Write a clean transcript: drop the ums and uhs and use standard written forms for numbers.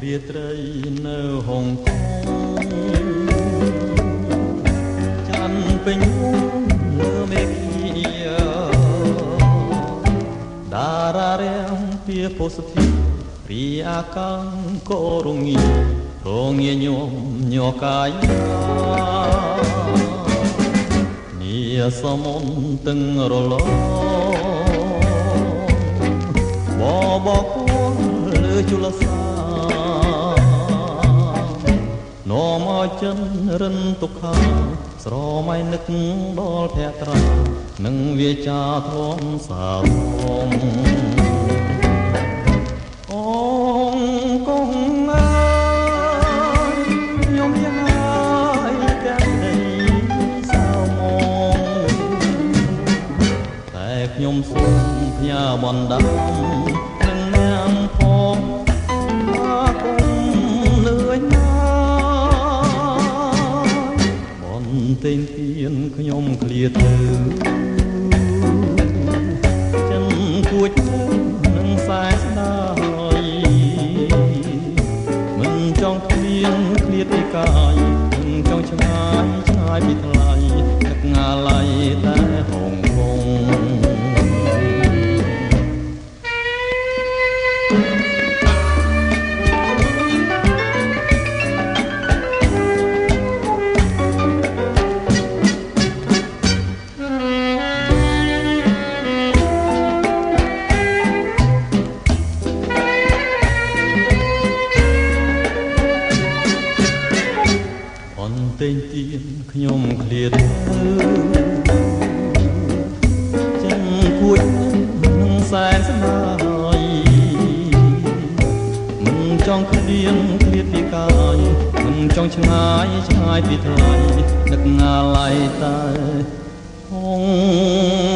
រាត្រីនៅហុងកុងច័ន្ទពេញលើមេឃតារារាំងពីពុសធារីអាកាំងក៏រងាញោមញ័រកាយនាសមន្តទឹងរលងបបគួរលើជលសានាំឲ្យចិនរិនទុក្ខាស្រមៃនឹកដល់ភក្ត្រានឹងវាចាធំសារមអូនកងអើយខ្ញុំយ៉ាងហើយកាន់ដីសៅមកតែខ្ញុំសូមផ្ញើបណ្ដាំនឹងនាងផងអាគុំលឿនណាបន្ទិញទៀនខ្ញុំឃ្លាទៅចិនគួចនឹងខ្សែស្ដាយមិនចង់គ្លៀងឃ្លាតពីកាយមិនចង់ឆ្ងាយពីថ្លៃនឹកងាឡៃតែហងគង់តែងទៀនខ្ញុំឃ្លាតចឹងគួចនឹងសែនស្នាយមិនចង់ឃ្លានឃ្លាតពីកាយមិនចង់ឆ្ងាយពីថ្លៃនឹកងាឡៃតែហង